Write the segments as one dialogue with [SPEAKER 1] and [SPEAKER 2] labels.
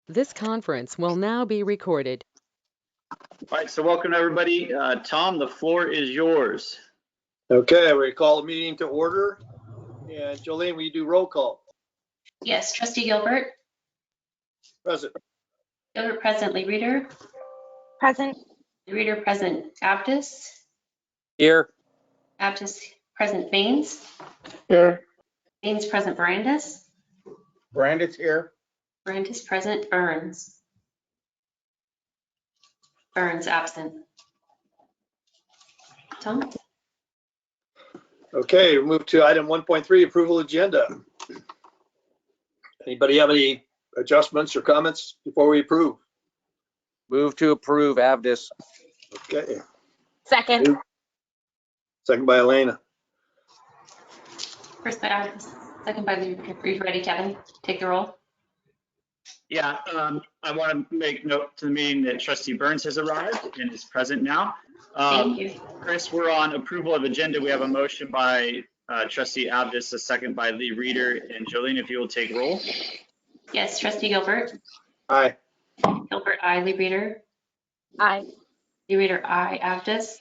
[SPEAKER 1] This conference will now be recorded.
[SPEAKER 2] All right, so welcome everybody. Tom, the floor is yours.
[SPEAKER 3] Okay, we call the meeting to order. And Jolene, will you do roll call?
[SPEAKER 4] Yes, Trustee Gilbert.
[SPEAKER 3] Present.
[SPEAKER 4] Gilbert present. Lee Reader.
[SPEAKER 5] Present.
[SPEAKER 4] Lee Reader present. Aptis.
[SPEAKER 6] Here.
[SPEAKER 4] Aptis present. Baines.
[SPEAKER 6] Here.
[SPEAKER 4] Baines present. Barandis.
[SPEAKER 6] Brandon's here.
[SPEAKER 4] Barandis present. Burns. Burns absent. Tom?
[SPEAKER 3] Okay, we'll move to item 1.3, approval agenda. Anybody have any adjustments or comments before we approve?
[SPEAKER 6] Move to approve Avdis.
[SPEAKER 3] Okay,
[SPEAKER 5] Second.
[SPEAKER 3] second by Elena.
[SPEAKER 4] First by Aptis. Second by Lee Reader. Are you ready, Kevin? Take the roll.
[SPEAKER 2] Yeah, I want to make note to the meeting that Trustee Burns has arrived and is present now.
[SPEAKER 4] Thank you.
[SPEAKER 2] Chris, we're on approval of agenda. We have a motion by Trustee Abdus, a second by Lee Reader, and Jolene, if you will take roll.
[SPEAKER 4] Yes, Trustee Gilbert.
[SPEAKER 3] Aye.
[SPEAKER 4] Gilbert, aye. Lee Reader.
[SPEAKER 5] Aye.
[SPEAKER 4] Lee Reader, aye. Aptis.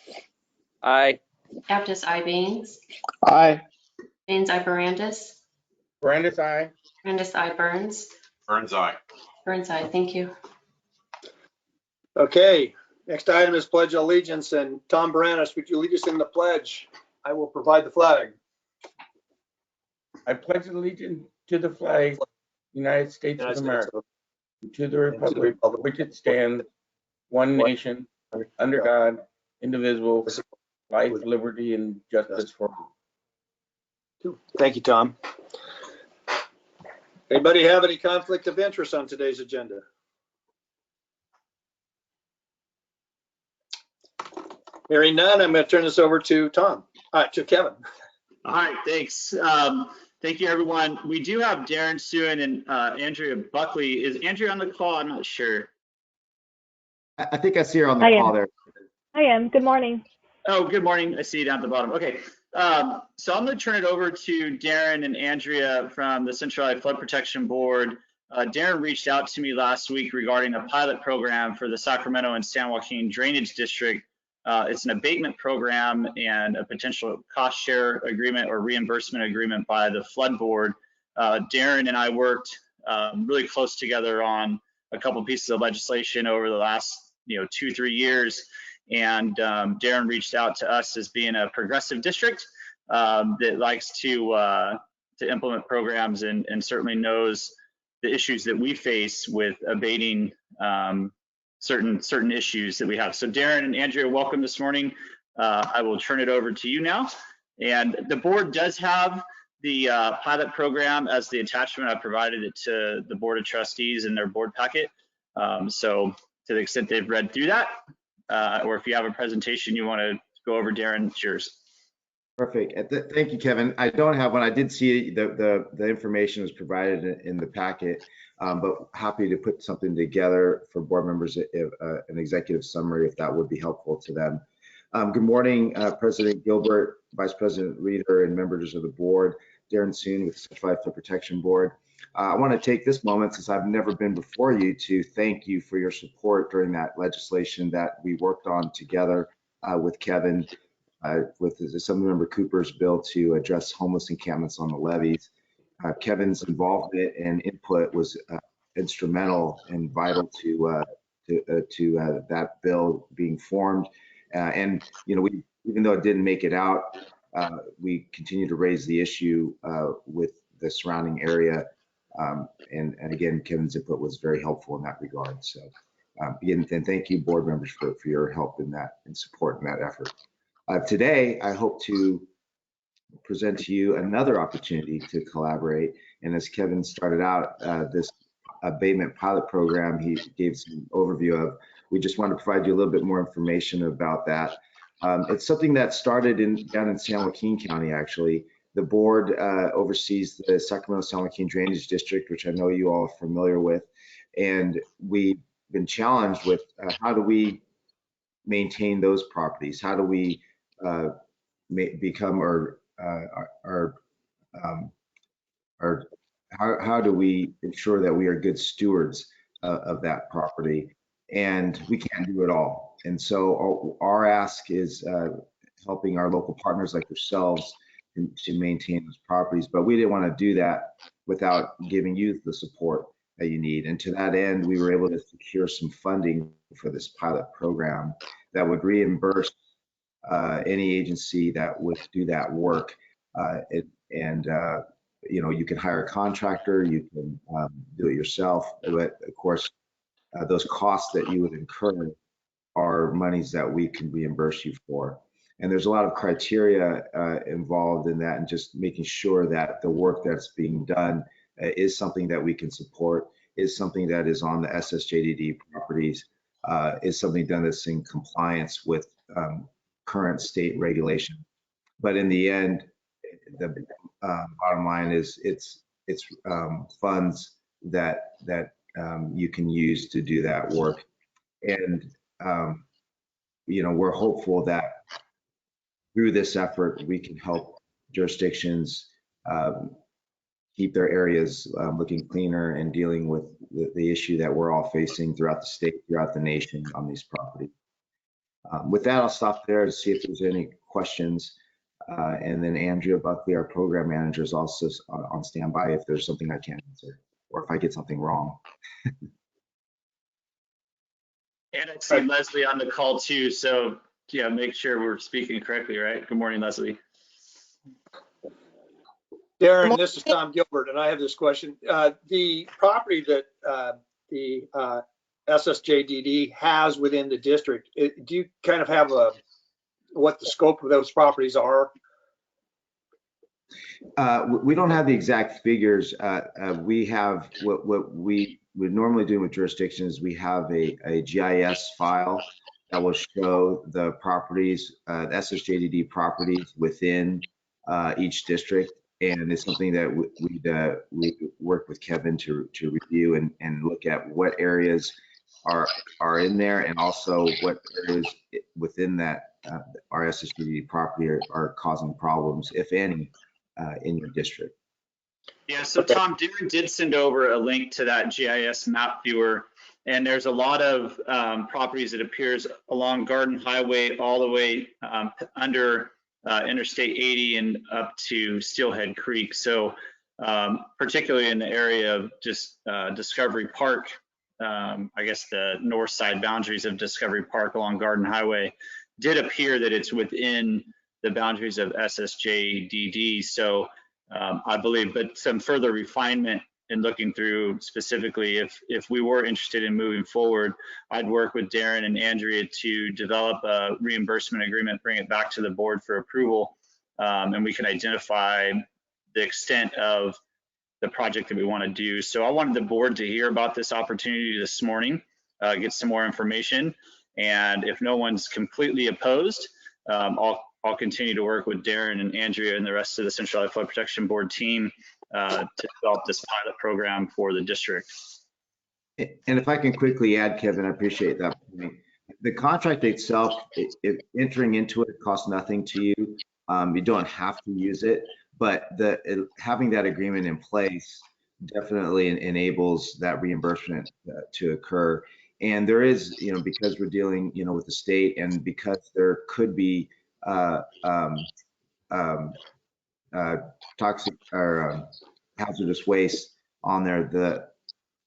[SPEAKER 6] Aye.
[SPEAKER 4] Aptis, aye. Baines.
[SPEAKER 6] Aye.
[SPEAKER 4] Baines, aye. Barandis.
[SPEAKER 6] Brandon's aye.
[SPEAKER 4] Barandis, aye. Burns.
[SPEAKER 7] Burns eye.
[SPEAKER 4] Burns, aye. Thank you.
[SPEAKER 3] Okay, next item is pledge of allegiance, and Tom Baranis, would you lead us in the pledge? I will provide the flag.
[SPEAKER 8] I pledge allegiance to the flag, United States of America, and to the republic for which it stands, one nation, under God, indivisible, life, liberty, and justice for all.
[SPEAKER 3] Thank you, Tom. Anybody have any conflict of interest on today's agenda? Hearing none, I'm going to turn this over to Tom, to Kevin.
[SPEAKER 2] All right, thanks. Thank you, everyone. We do have Darren Suen and Andrea Buckley. Is Andrea on the call? I'm not sure.
[SPEAKER 9] I think I see her on the call there.
[SPEAKER 5] I am. Good morning.
[SPEAKER 2] Oh, good morning. I see you down at the bottom. Okay. So I'm going to turn it over to Darren and Andrea from the Central Valley Flood Protection Board. Darren reached out to me last week regarding a pilot program for the Sacramento and San Joaquin Drainage District. It's an abatement program and a potential cost share agreement or reimbursement agreement by the flood board. Darren and I worked really close together on a couple pieces of legislation over the last 2-3 years. And Darren reached out to us as being a progressive district that likes to implement programs and certainly knows the issues that we face with abating certain issues that we have. So Darren and Andrea, welcome this morning. I will turn it over to you now. And the board does have the pilot program as the attachment. I provided it to the Board of Trustees in their board packet. So to the extent they've read through that, or if you have a presentation you want to go over, Darren, it's yours.
[SPEAKER 9] Perfect. Thank you, Kevin. I don't have one. I did see the information was provided in the packet, but happy to put something together for board members, an executive summary, if that would be helpful to them. Good morning, President Gilbert, Vice President Reader, and members of the board. Darren Suen with the Central Valley Flood Protection Board. I want to take this moment, since I've never been before you, to thank you for your support during that legislation that we worked on together with Kevin, with Assemblymember Cooper's bill to address homeless encampments on the levees. Kevin's involvement and input was instrumental and vital to that bill being formed. And we, even though it didn't make it out, we continue to raise the issue with the surrounding area. And again, Kevin's input was very helpful in that regard. So again, and thank you, board members, for your help in that and support in that effort. Today, I hope to present to you another opportunity to collaborate. And as Kevin started out this abatement pilot program, he gave some overview of. We just want to provide you a little bit more information about that. It's something that started down in San Joaquin County, actually. The board oversees the Sacramento San Joaquin Drainage District, which I know you all are familiar with. And we've been challenged with how do we maintain those properties? How do we become how do we ensure that we are good stewards of that property, and we can't do it all. And so our ask is helping our local partners like yourselves to maintain those properties. But we didn't want to do that without giving you the support that you need. And to that end, we were able to secure some funding for this pilot program that would reimburse any agency that would do that work. You can hire a contractor, you can do it yourself, but of course, those costs that you would incur are monies that we can reimburse you for. And there's a lot of criteria involved in that, and just making sure that the work that's being done is something that we can support, is something that is on the SSJDD properties, is something done that's in compliance with current state regulation. But in the end, the bottom line is it's funds that you can use to do that work. And we're hopeful that through this effort we can help jurisdictions keep their areas looking cleaner and dealing with the issue that we're all facing throughout the state, throughout the nation on these properties. With that, I'll stop there to see if there's any questions. And then Andrea Buckley, our program manager, is also on standby if there's something I can't answer or if I get something wrong.
[SPEAKER 2] And I see Leslie on the call too, so yeah, make sure we're speaking correctly, right? Good morning, Leslie.
[SPEAKER 3] Darren, this is Tom Gilbert, and I have this question. The property that the SSJDD has within the district, do you kind of have what the scope of those properties are?
[SPEAKER 9] We don't have the exact figures. We have what we would normally do with jurisdictions. We have a GIS file that will show the properties, the SSJDD properties within each district, and it's something that we work with Kevin to review and look at what areas are in there, and also what areas within that our SSJDD property are causing problems, if any, in your district.
[SPEAKER 2] Yeah, so Tom, Darren did send over a link to that GIS map viewer, and there's a lot of properties that appears along Garden Highway all the way under Interstate 80 and up to Steelhead Creek. So particularly in the area of just Discovery Park, I guess the north side boundaries of Discovery Park along Garden Highway, did appear that it's within the boundaries of SSJDD. So I believe, but some further refinement in looking through specifically, if we were interested in moving forward, I'd work with Darren and Andrea to develop a reimbursement agreement, bring it back to the board for approval, and we can identify the extent of the project that we want to do. So I wanted the board to hear about this opportunity this morning, get some more information, and if no one's completely opposed, I'll continue to work with Darren and Andrea and the rest of the Central Valley Flood Protection Board team to develop this pilot program for the district.
[SPEAKER 9] And if I can quickly add, Kevin, I appreciate that. The contract itself, entering into it costs nothing to you. You don't have to use it, but having that agreement in place definitely enables that reimbursement to occur. And there is, because we're dealing, with the state, and because there could be toxic or hazardous waste on there,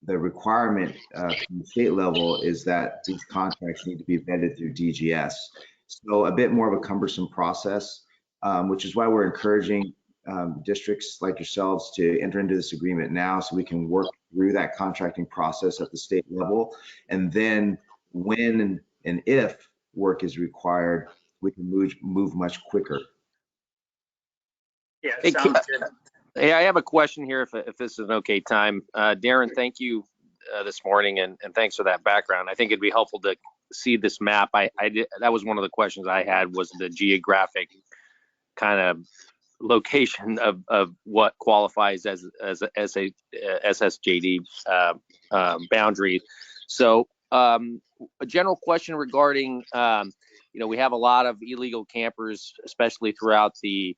[SPEAKER 9] the requirement from the state level is that these contracts need to be vetted through DGS. So a bit more of a cumbersome process, which is why we're encouraging districts like yourselves to enter into this agreement now, so we can work through that contracting process at the state level. And then when and if work is required, we can move much quicker.
[SPEAKER 2] Yeah,
[SPEAKER 6] Hey,
[SPEAKER 2] sounds good.
[SPEAKER 6] Hey, I have a question here, if this is an okay time. Darren, thank you this morning, and thanks for that background. I think it'd be helpful to see this map. That was one of the questions I had, was the geographic kind of location of what qualifies as a SSJD boundary. So a general question regarding, we have a lot of illegal campers, especially throughout the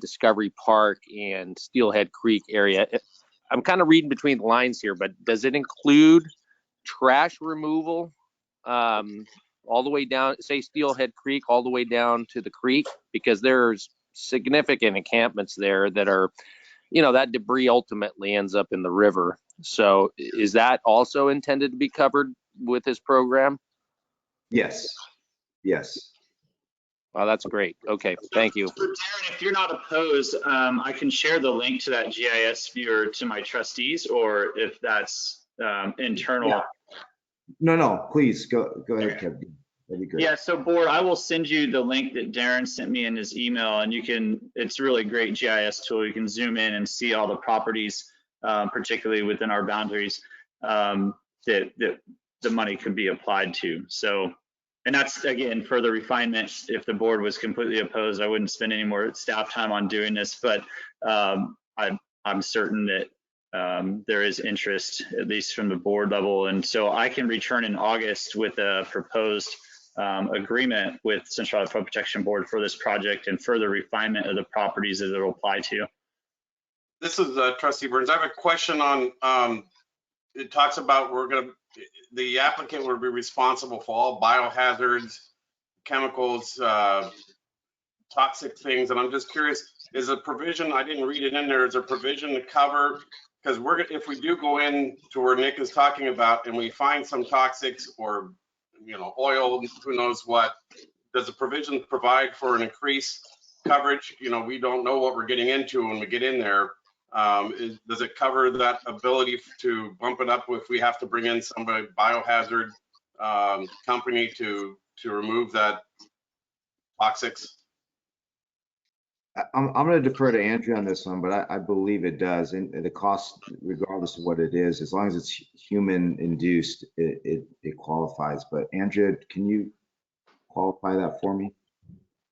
[SPEAKER 6] Discovery Park and Steelhead Creek area. I'm kind of reading between the lines here, but does it include trash removal all the way down, say Steelhead Creek, all the way down to the creek? Because there's significant encampments there that are, that debris ultimately ends up in the river. So is that also intended to be covered with this program?
[SPEAKER 9] Yes, yes.
[SPEAKER 6] Wow, that's great. Okay, thank you.
[SPEAKER 2] Darren, if you're not opposed, I can share the link to that GIS viewer to my trustees, or if that's internal.
[SPEAKER 9] Yeah. No, please go ahead, Kevin. That'd be great.
[SPEAKER 2] Yeah, so board, I will send you the link that Darren sent me in his email, and it's really great GIS tool. You can zoom in and see all the properties, particularly within our boundaries, that the money could be applied to. So, and that's, again, further refinement. If the board was completely opposed, I wouldn't spend any more staff time on doing this, but I'm certain that there is interest, at least from the board level. And so I can return in August with a proposed agreement with Central Flood Protection Board for this project and further refinement of the properties that it'll apply to.
[SPEAKER 7] This is Trustee Burns. I have a question on, it talks about the applicant will be responsible for all biohazards, chemicals, toxic things. And I'm just curious, is a provision, I didn't read it in there, is a provision to cover, because if we do go in to where Nick is talking about and we find some toxics or oil, who knows what, does the provision provide for an increased coverage? We don't know what we're getting into when we get in there. Does it cover that ability to bump it up if we have to bring in somebody biohazard company to remove that toxics?
[SPEAKER 9] I'm going to defer to Andrea on this one, but I believe it does. And the cost, regardless of what it is, as long as it's human induced, it qualifies. But Andrea, can you qualify that for me?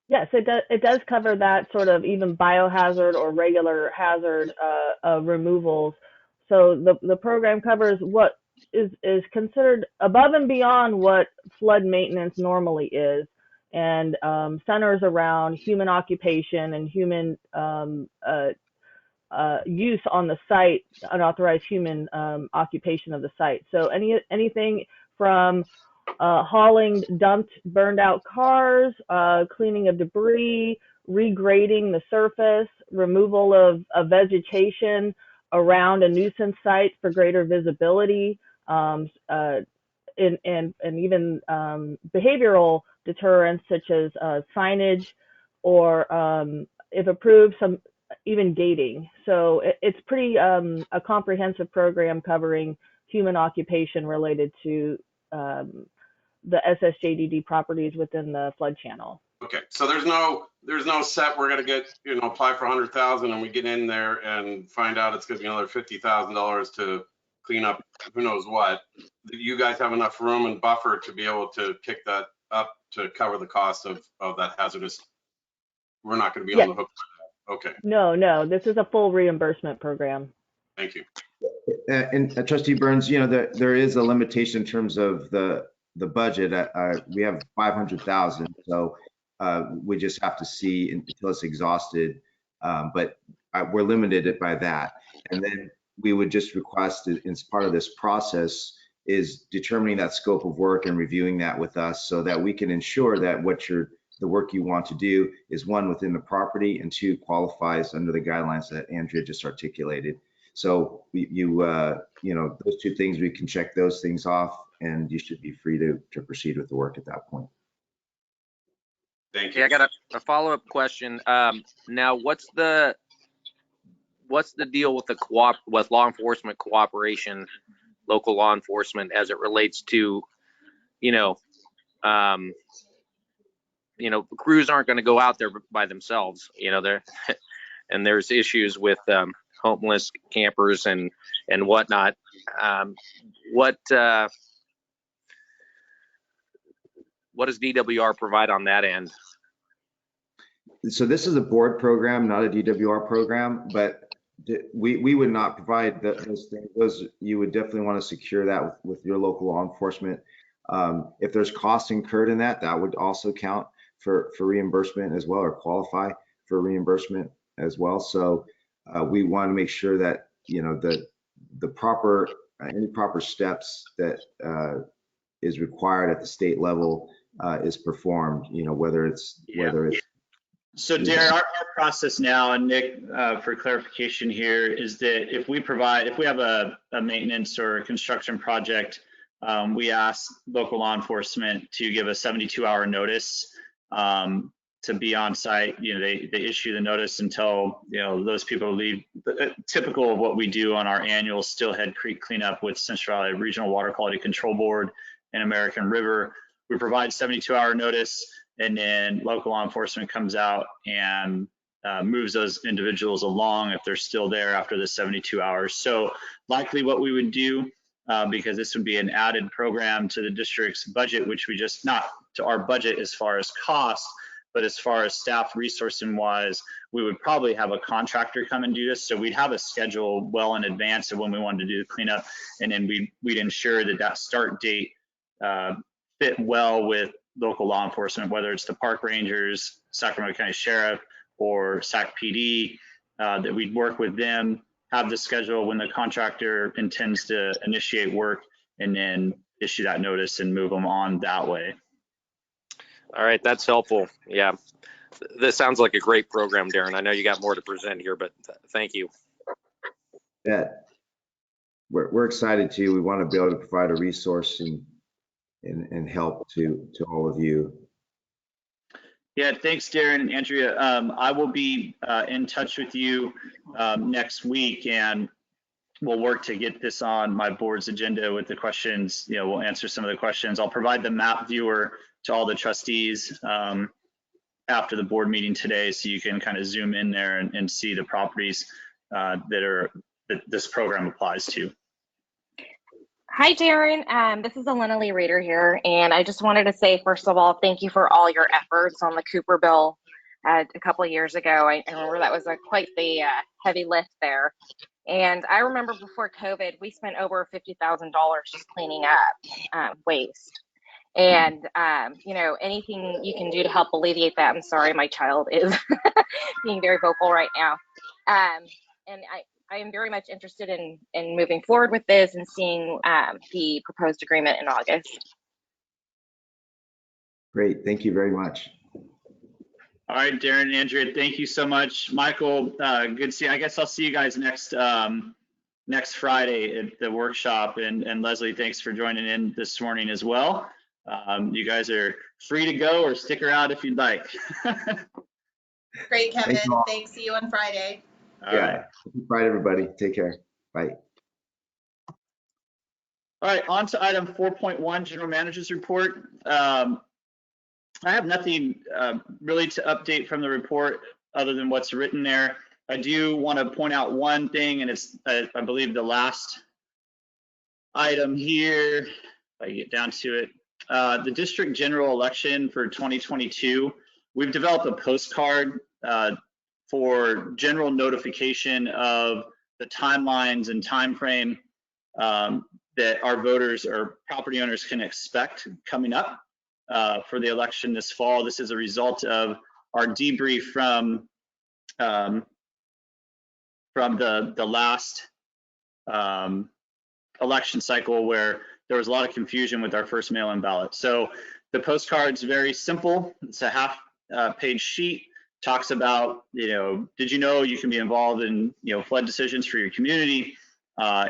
[SPEAKER 5] Yes, it does cover that sort of even biohazard or regular hazard removals. So the program covers what is considered above and beyond what flood maintenance normally is, and centers around human occupation and human use on the site, unauthorized human occupation of the site. So anything from hauling dumped, burned out cars, cleaning of debris, regrading the surface, removal of vegetation around a nuisance site for greater visibility, and even behavioral deterrents such as signage, or if approved, some even gating. So it's pretty a comprehensive program covering human occupation related to the SSJDD properties within the flood channel.
[SPEAKER 7] Okay, so there's no set, we're gonna get, apply for 100,000 and we get in there and find out it's gonna be another $50,000 to clean up who knows what. You guys have enough room and buffer to be able to kick that up to cover the cost of that hazardous. We're not gonna be on the hook for that. Okay.
[SPEAKER 5] No, this is a full reimbursement program.
[SPEAKER 7] Thank you.
[SPEAKER 9] And Trustee Burns, there is a limitation in terms of the budget. We have 500,000, so we just have to see until it's exhausted. But we're limited by that. And then we would just request, as part of this process, is determining that scope of work and reviewing that with us so that we can ensure that the work you want to do is, one, within the property, and two, qualifies under the guidelines that Andrea just articulated. So those two things, we can check those things off, and you should be free to proceed with the work at that point.
[SPEAKER 7] Thank you.
[SPEAKER 6] Yeah, I got a follow-up question. Now, what's the deal with with law enforcement cooperation, local law enforcement, as it relates to, crews aren't going to go out there by themselves, and there's issues with homeless campers and whatnot. What does DWR provide on that end?
[SPEAKER 9] So this is a board program, not a DWR program, but we would not provide those things. Those, you would definitely want to secure that with your local law enforcement. If there's costs incurred in that would also count for reimbursement as well, or qualify for reimbursement as well. So we want to make sure that the proper any proper steps that is required at the state level is performed, whether it's
[SPEAKER 2] So Darren, our process now, and Nick, for clarification here, is that if we have a maintenance or a construction project, we ask local law enforcement to give a 72-hour notice to be on site. They issue the notice until, those people leave. Typical of what we do on our annual Steelhead Creek cleanup with Central Valley Regional Water Quality Control Board and American River. We provide 72-hour notice, and then local law enforcement comes out and moves those individuals along if they're still there after the 72 hours. So likely what we would do, because this would be an added program to the district's budget, which we just, not to our budget as far as cost, but as far as staff resourcing wise, we would probably have a contractor come and do this. So we'd have a schedule well in advance of when we wanted to do the cleanup, and then we'd ensure that start date fit well with local law enforcement, whether it's the park rangers, Sacramento County Sheriff, or SAC PD, that we'd work with them, have the schedule when the contractor intends to initiate work, and then issue that notice and move them on that way.
[SPEAKER 6] All right, that's helpful. Yeah, this sounds like a great program, Darren. I know you got more to present here, but thank you.
[SPEAKER 9] Yeah, we're excited too. We want to be able to provide a resource and help to all of you.
[SPEAKER 2] Yeah, thanks, Darren and Andrea. I will be in touch with you next week, and we'll work to get this on my board's agenda with the questions. We'll answer some of the questions. I'll provide the map viewer to all the trustees after the board meeting today, so you can kind of zoom in there and see the properties that this program applies to.
[SPEAKER 10] Hi, Darren. This is Elena Lee Reader here, and I just wanted to say, first of all, thank you for all your efforts on the Cooper bill a couple of years ago. I remember that was quite the heavy lift there. And I remember before COVID, we spent over $50,000 just cleaning up waste. And, anything you can do to help alleviate that. I'm sorry, my child is being very vocal right now. And I am very much interested in moving forward with this and seeing the proposed agreement in August.
[SPEAKER 9] Great, thank you very much.
[SPEAKER 2] All right, Darren and Andrea, thank you so much. Michael, good to see you. I guess I'll see you guys next Friday at the workshop. And Leslie, thanks for joining in this morning as well. You guys are free to go or stick around if you'd like.
[SPEAKER 11] Great, Kevin. Thanks. See you on Friday.
[SPEAKER 2] All right.
[SPEAKER 9] Bye, everybody. Take care. Bye.
[SPEAKER 2] All right, on to item 4.1, General Manager's Report. I have nothing really to update from the report other than what's written there. I do want to point out one thing, and it's, I believe, the last item here, if I get down to it. The district general election for 2022, we've developed a postcard for general notification of the timelines and time frame that our voters or property owners can expect coming up for the election this fall. This is a result of our debrief from the last election cycle, where there was a lot of confusion with our first mail-in ballot. So the postcard's very simple. It's a half-page sheet. Talks about, did you know you can be involved in, flood decisions for your community?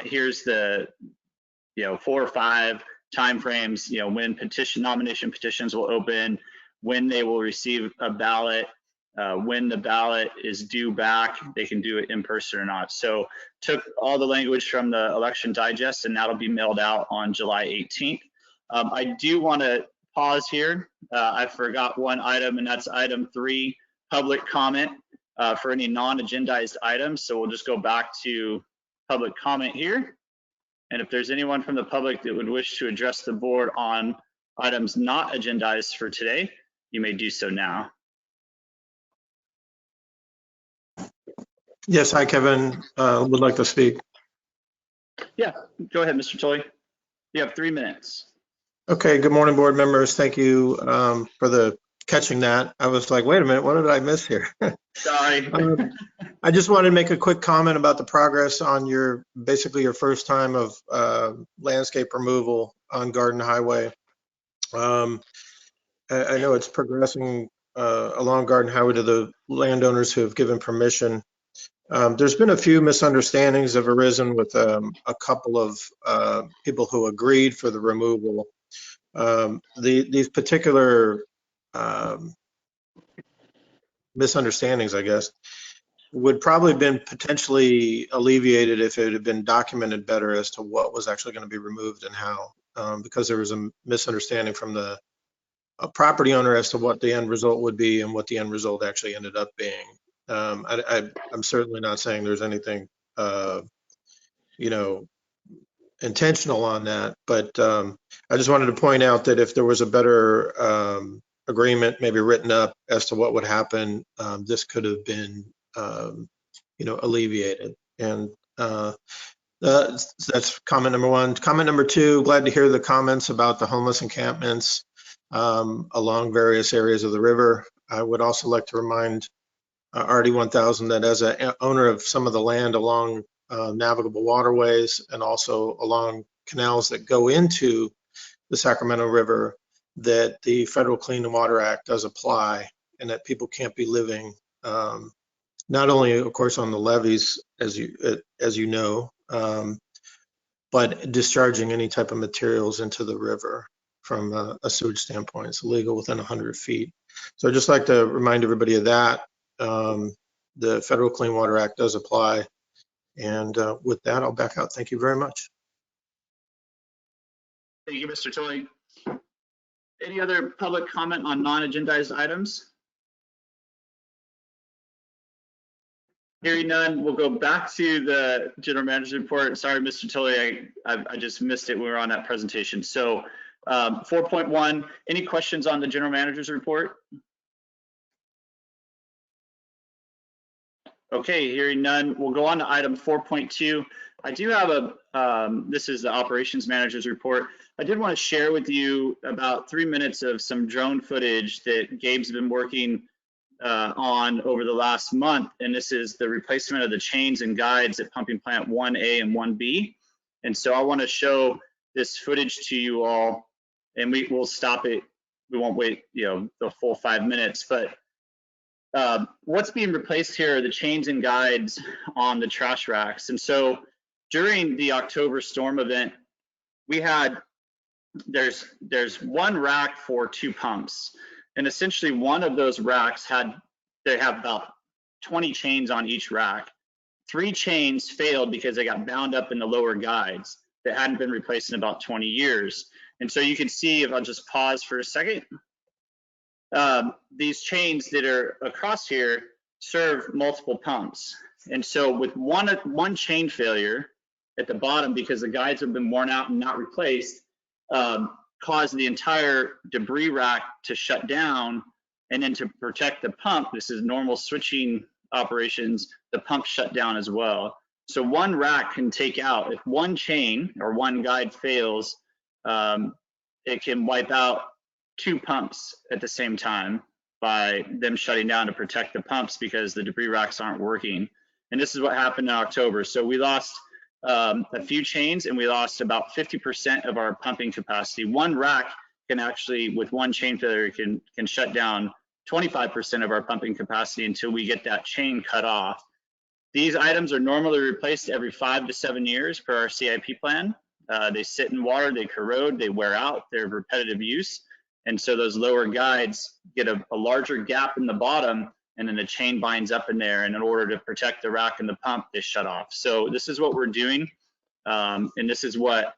[SPEAKER 2] Here's the, 4 or 5 timeframes, when nomination petitions will open, when they will receive a ballot, when the ballot is due back, they can do it in person or not. So took all the language from the election digest, and that'll be mailed out on July 18th. I do want to pause here. I forgot one item, and that's item 3, public comment for any non-agendized items. So we'll just go back to public comment here. And if there's anyone from the public that would wish to address the board on items not agendized for today, you may do so now.
[SPEAKER 12] Yes, hi, Kevin. Would like to speak.
[SPEAKER 2] Yeah, go ahead, Mr. Tully. You have 3 minutes.
[SPEAKER 12] Okay, good morning, board members. Thank you for the catching that. I was like, wait a minute, what did I miss here?
[SPEAKER 2] Sorry.
[SPEAKER 12] I just wanted to make a quick comment about the progress on basically your first time of landscape removal on Garden Highway. I know it's progressing along Garden Highway to the landowners who have given permission. There's been a few misunderstandings that have arisen with a couple of people who agreed for the removal. These particular misunderstandings, I guess, would probably have been potentially alleviated if it had been documented better as to what was actually going to be removed and how, because there was a misunderstanding from the property owner as to what the end result would be and what the end result actually ended up being. I'm certainly not saying there's anything, intentional on that, but I just wanted to point out that if there was a better agreement, maybe written up as to what would happen, this could have been, alleviated. And that's comment number one. Comment number two, glad to hear the comments about the homeless encampments along various areas of the river. I would also like to remind RD 1000 that as an owner of some of the land along navigable waterways and also along canals that go into the Sacramento River, that the Federal Clean Water Act does apply, and that people can't be living not only, of course, on the levees, as you know, but discharging any type of materials into the river from a sewage standpoint. It's illegal within 100 feet. So I'd just like to remind everybody of that. The Federal Clean Water Act does apply. And with that, I'll back out. Thank you very much.
[SPEAKER 2] Thank you, Mr. Tully. Any other public comment on non-agendized items? Hearing none, we'll go back to the general manager's report. Sorry, Mr. Tully, I just missed it when we were on that presentation. So 4.1, any questions on the general manager's report? Okay, hearing none, we'll go on to item 4.2. I do have this is the operations manager's report. I did want to share with you about 3 minutes of some drone footage that Gabe's been working on over the last month, and this is the replacement of the chains and guides at pumping plant 1A and 1B. And so I want to show this footage to you all, and we'll stop it. We won't wait, the full 5 minutes, but what's being replaced here are the chains and guides on the trash racks. And so during the October storm event, we had there's one rack for 2 pumps. And essentially one of those racks they have about 20 chains on each rack. 3 chains failed because they got bound up in the lower guides that hadn't been replaced in about 20 years. And so you can see, if I'll just pause for a second, these chains that are across here serve multiple pumps. And so with one chain failure at the bottom, because the guides have been worn out and not replaced, caused the entire debris rack to shut down. And then to protect the pump, this is normal switching operations, the pump shut down as well. So one rack can take out, if one chain or one guide fails, it can wipe out 2 pumps at the same time by them shutting down to protect the pumps because the debris racks aren't working. And this is what happened in October. So we lost a few chains, and we lost about 50% of our pumping capacity. One rack can actually, with one chain failure, can shut down 25% of our pumping capacity until we get that chain cut off. These items are normally replaced every 5 to 7 years per our CIP plan. They sit in water, they corrode, they wear out, they're repetitive use. And so those lower guides get a larger gap in the bottom, and then the chain binds up in there. And in order to protect the rack and the pump, they shut off. So this is what we're doing. And this is what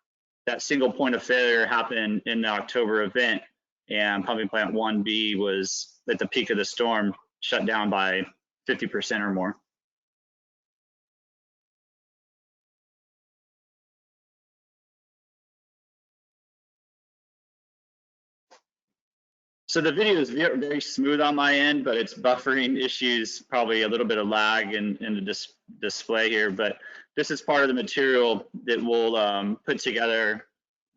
[SPEAKER 2] that single point of failure happened in the October event. And pumping plant 1B was at the peak of the storm, shut down by 50% or more. So the video is very smooth on my end, but it's buffering issues, probably a little bit of lag in the display here. But this is part of the material that we'll put together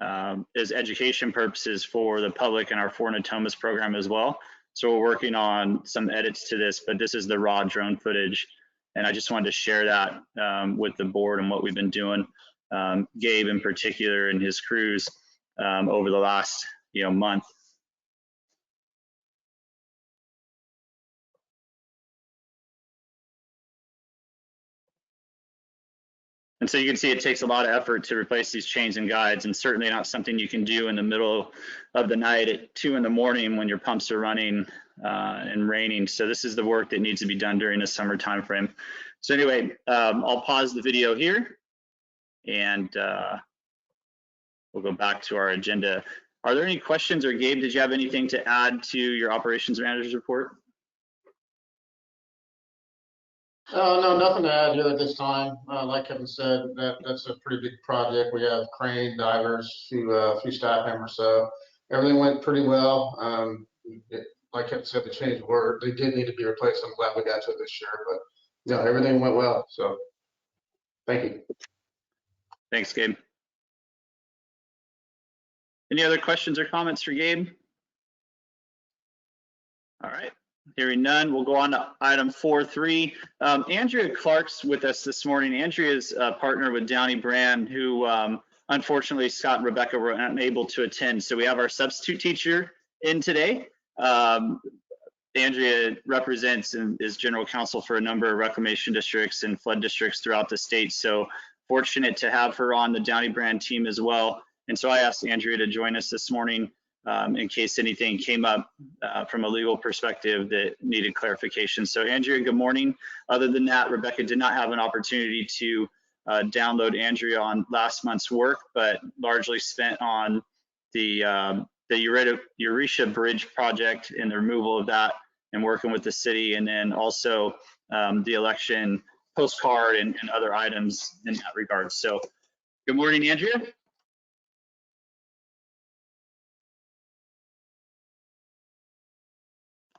[SPEAKER 2] as education purposes for the public in our For Natomas program as well. So we're working on some edits to this, but this is the raw drone footage. And I just wanted to share that with the board and what we've been doing. Gabe in particular and his crews over the last month. And so you can see it takes a lot of effort to replace these chains and guides, and certainly not something you can do in the middle of the night at 2 in the morning when your pumps are running and raining. So this is the work that needs to be done during the summer time frame. So anyway, I'll pause the video here and we'll go back to our agenda. Are there any questions, or Gabe, did you have anything to add to your operations manager's report?
[SPEAKER 13] No, nothing to add here at this time. Like Kevin said, that's a pretty big project. We have crane, divers, few staff members, so everything went pretty well. Like Kevin said, the change were, they did need to be replaced. I'm glad we got to it this year, but no, everything went well. So thank you.
[SPEAKER 2] Thanks, Gabe. Any other questions or comments for Gabe? All right. Hearing none, we'll go on to item 4.3. Andrea Clark's with us this morning. Andrea's a partner with Downey Brand, who unfortunately Scott and Rebecca were unable to attend. So we have our substitute teacher in today. Andrea represents and is general counsel for a number of reclamation districts and flood districts throughout the state. So fortunate to have her on the Downey Brand team as well. And so I asked Andrea to join us this morning in case anything came up from a legal perspective that needed clarification. So Andrea, good morning. Other than that, Rebecca did not have an opportunity to download Andrea on last month's work, but largely spent on the Euretia Bridge project and the removal of that and working with the city, and then also the election postcard and other items in that regard. So good morning, Andrea.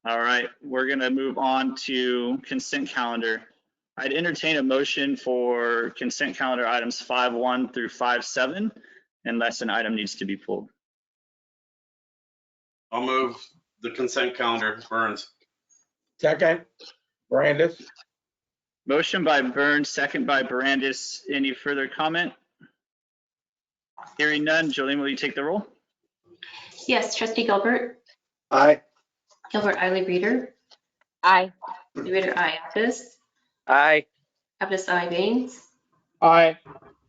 [SPEAKER 2] All right, we're gonna move on to consent calendar. I'd entertain a motion for consent calendar items 5.1 through 5.7, unless an item needs to be pulled.
[SPEAKER 7] I'll move the consent calendar. Burns.
[SPEAKER 8] Second, Brandis.
[SPEAKER 2] Motion by Burns, second by Brandis. Any further comment? Hearing none, Jolene, will you take the roll?
[SPEAKER 4] Yes, Trustee Gilbert.
[SPEAKER 3] Aye.
[SPEAKER 4] Gilbert Eiley Reader.
[SPEAKER 10] Aye.
[SPEAKER 4] Reader I. Aptis.
[SPEAKER 6] Aye.
[SPEAKER 4] Aptis I. Baines.
[SPEAKER 8] Aye.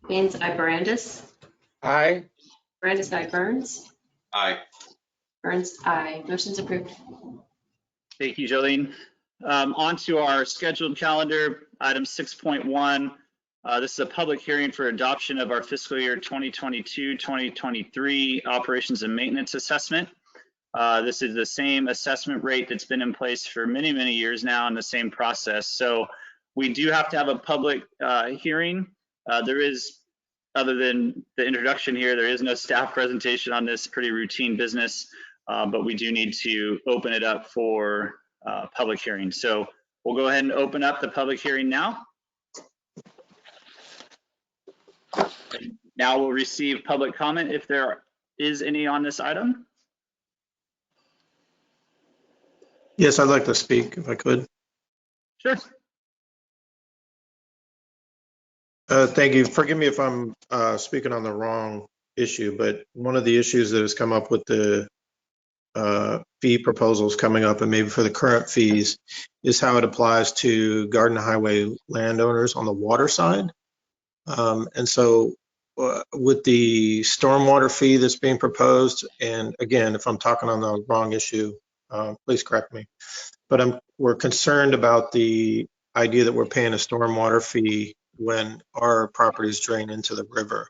[SPEAKER 4] Baines I. Barandis.
[SPEAKER 8] Aye.
[SPEAKER 4] Barandis I. Burns.
[SPEAKER 7] Aye.
[SPEAKER 4] Burns I. Motion's approved.
[SPEAKER 2] Thank you, Jolene. On to our scheduled calendar, item 6.1. This is a public hearing for adoption of our fiscal year 2022-2023 operations and maintenance assessment. This is the same assessment rate that's been in place for many, many years now in the same process. So we do have to have a public hearing. There is, other than the introduction here, there is no staff presentation on this, pretty routine business, but we do need to open it up for public hearing. So we'll go ahead and open up the public hearing now. Now we'll receive public comment if there is any on this item.
[SPEAKER 12] Yes, I'd like to speak if I could.
[SPEAKER 2] Sure.
[SPEAKER 12] Thank you. Forgive me if I'm speaking on the wrong issue, but one of the issues that has come up with the fee proposals coming up, and maybe for the current fees, is how it applies to Garden Highway landowners on the water side. And so with the stormwater fee that's being proposed, and again, if I'm talking on the wrong issue, please correct me. But we're concerned about the idea that we're paying a stormwater fee when our properties drain into the river.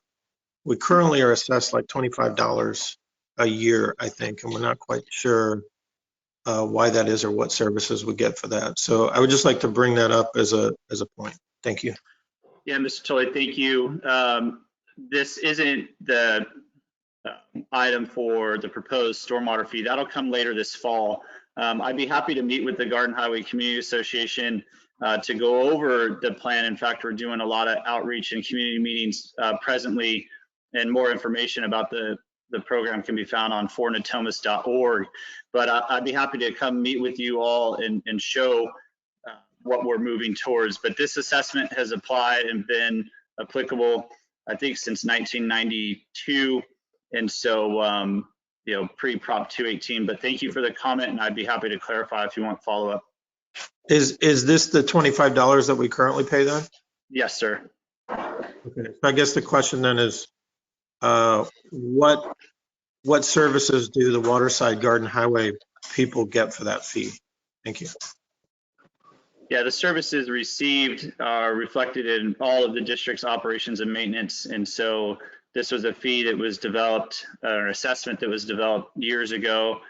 [SPEAKER 12] We currently are assessed like $25 a year, I think, and we're not quite sure why that is or what services we get for that. So I would just like to bring that up as a point. Thank you.
[SPEAKER 2] Yeah, Mr. Tully, thank you. This isn't the item for the proposed stormwater fee. That'll come later this fall. I'd be happy to meet with the Garden Highway Community Association to go over the plan. In fact, we're doing a lot of outreach and community meetings presently, and more information about the the program can be found on fornatomas.org. But I'd be happy to come meet with you all and show what we're moving towards. But this assessment has applied and been applicable, I think, since 1992. And so, pre-Prop 218. But thank you for the comment, and I'd be happy to clarify if you want follow-up.
[SPEAKER 12] Is this the $25 that we currently pay then?
[SPEAKER 2] Yes, sir.
[SPEAKER 12] Okay. So I guess the question then is, what services do the Waterside Garden Highway people get for that fee? Thank you.
[SPEAKER 2] Yeah, the services received are reflected in all of the district's operations and maintenance. And so this was a fee that was developed, an assessment that was developed years ago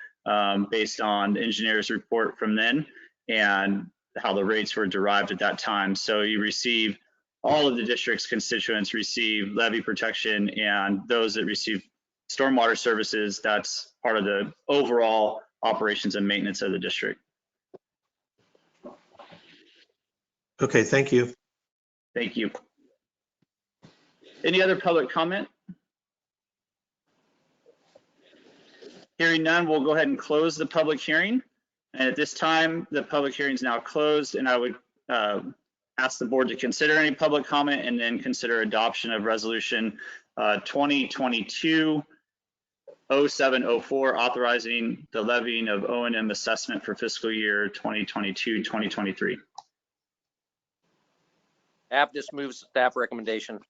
[SPEAKER 2] based on the engineer's report from then and how the rates were derived at that time. So you receive, all of the district's constituents receive levee protection, and those that receive stormwater services, that's part of the overall operations and maintenance of the district.
[SPEAKER 12] Okay, thank you.
[SPEAKER 2] Thank you. Any other public comment? Hearing none, we'll go ahead and close the public hearing. And at this time, the public hearing is now closed, and I would ask the board to consider any public comment and then consider adoption of resolution 2022-0704, authorizing the levying of O&M assessment for fiscal year 2022-2023.
[SPEAKER 6] Aptis moves staff recommendation.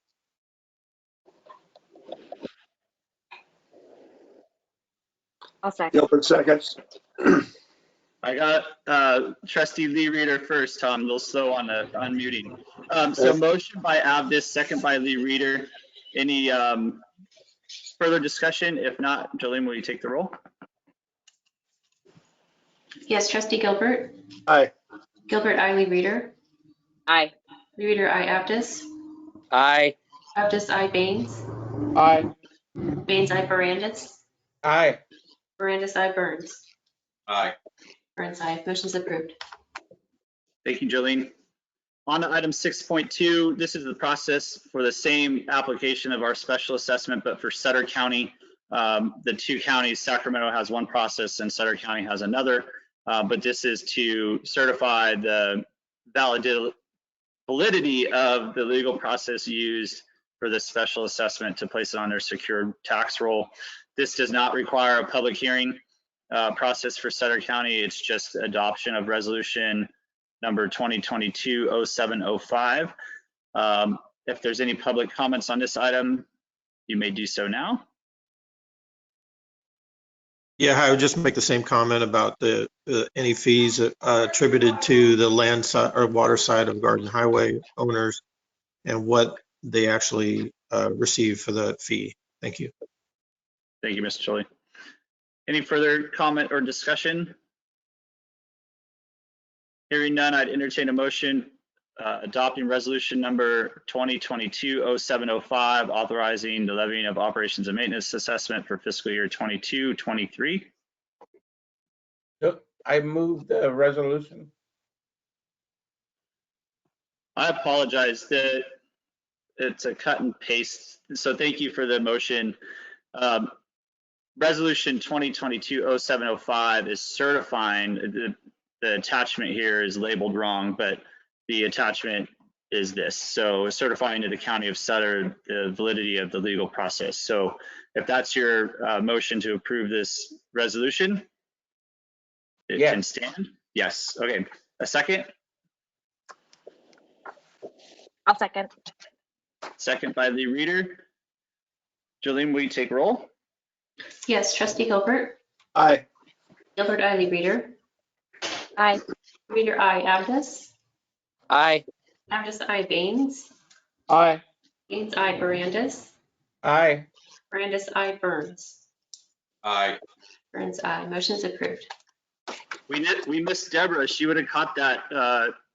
[SPEAKER 10] I'll second.
[SPEAKER 3] Gilbert seconds.
[SPEAKER 2] I got trustee Lee Reader first, Tom, a little slow on the unmuting. So motion by Aptis, second by Lee Reader. Any further discussion? If not, Jolene, will you take the roll?
[SPEAKER 4] Yes, trustee Gilbert.
[SPEAKER 3] Aye.
[SPEAKER 4] Gilbert, I. Lee Reader.
[SPEAKER 10] Aye.
[SPEAKER 4] Lee Reader, I. Aptis.
[SPEAKER 6] Aye.
[SPEAKER 4] Aptis, I. Baines.
[SPEAKER 8] Aye.
[SPEAKER 4] Baines, I. Barandis.
[SPEAKER 8] Aye.
[SPEAKER 4] Barandis, I. Burns.
[SPEAKER 7] Aye.
[SPEAKER 4] Burns, I. Motion's approved.
[SPEAKER 2] Thank you, Jolene. On to item 6.2, this is the process for the same application of our special assessment, but for Sutter County. The two counties, Sacramento has one process and Sutter County has another, but this is to certify the validity of the legal process used for the special assessment to place it on their secured tax roll. This does not require a public hearing process for Sutter County. It's just adoption of resolution number 2022-0705. If there's any public comments on this item, you may do so now.
[SPEAKER 12] Yeah, I would just make the same comment about the any fees attributed to the land side or water side of Garden Highway owners and what they actually receive for the fee. Thank you.
[SPEAKER 2] Thank you, Mr. Chole. Any further comment or discussion? Hearing none, I'd entertain a motion adopting resolution number 2022-0705, authorizing the levying of operations and maintenance assessment for fiscal year 22-23.
[SPEAKER 8] I move the resolution.
[SPEAKER 2] I apologize that it's a cut and paste. So thank you for the motion. Resolution 2022-0705 is certifying, the attachment here is labeled wrong, but the attachment is this. So certifying to the County of Sutter the validity of the legal process. So if that's your motion to approve this resolution, it can stand? Yes. Okay. A second?
[SPEAKER 10] I'll second.
[SPEAKER 2] Second by Lee Reader. Jolene, will you take roll?
[SPEAKER 4] Yes, trustee Gilbert.
[SPEAKER 3] Aye.
[SPEAKER 4] Gilbert, I. Lee Reader.
[SPEAKER 10] Aye.
[SPEAKER 4] Reader, I. Aptis.
[SPEAKER 6] Aye.
[SPEAKER 4] Aptis, I. Baines.
[SPEAKER 8] Aye.
[SPEAKER 4] Baines, I. Barandis.
[SPEAKER 8] Aye.
[SPEAKER 4] Barandis, I. Burns.
[SPEAKER 7] Aye.
[SPEAKER 4] Burns, I. Motion's approved.
[SPEAKER 2] We missed Deborah. She would have caught that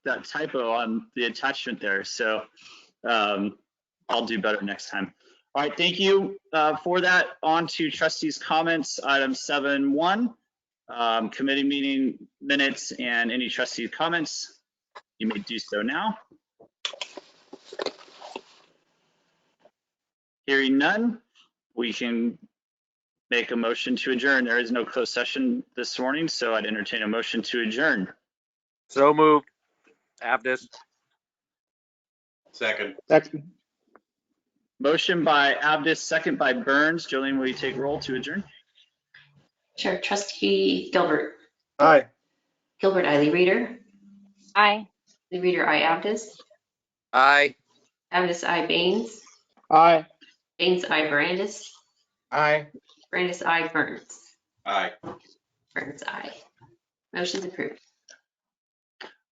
[SPEAKER 2] that typo on the attachment there. So I'll do better next time. All right, thank you for that. On to trustees' comments. Item 7.1, committee meeting minutes and any trustee comments. You may do so now. Hearing none, we can make a motion to adjourn. There is no closed session this morning, so I'd entertain a motion to adjourn.
[SPEAKER 6] So moved. Abdus.
[SPEAKER 7] Second.
[SPEAKER 2] Motion by Abdus, second by Burns. Jolene, will you take roll to adjourn?
[SPEAKER 4] Sure. Trustee Gilbert.
[SPEAKER 3] Aye.
[SPEAKER 4] Gilbert, I. Lee Reader.
[SPEAKER 10] Aye.
[SPEAKER 4] Lee Reader, I. Abdus.
[SPEAKER 6] Aye.
[SPEAKER 4] Abdus, I. Baines.
[SPEAKER 8] Aye.
[SPEAKER 4] Baines, I. Brandis.
[SPEAKER 8] Aye.
[SPEAKER 4] Brandis, I. Burns.
[SPEAKER 7] Aye.
[SPEAKER 4] Burns, I. Motion's approved.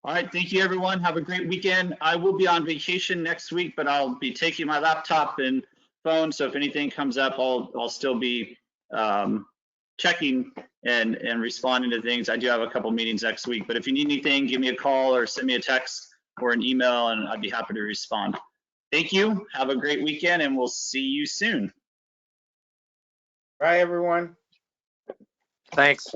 [SPEAKER 2] All right, thank you, everyone. Have a great weekend. I will be on vacation next week, but I'll be taking my laptop and phone. So if anything comes up, I'll still be checking and responding to things. I do have a couple meetings next week, but if you need anything, give me a call or send me a text or an email, and I'd be happy to respond. Thank you. Have a great weekend, and we'll see you soon.
[SPEAKER 8] Bye, everyone.
[SPEAKER 6] Thanks.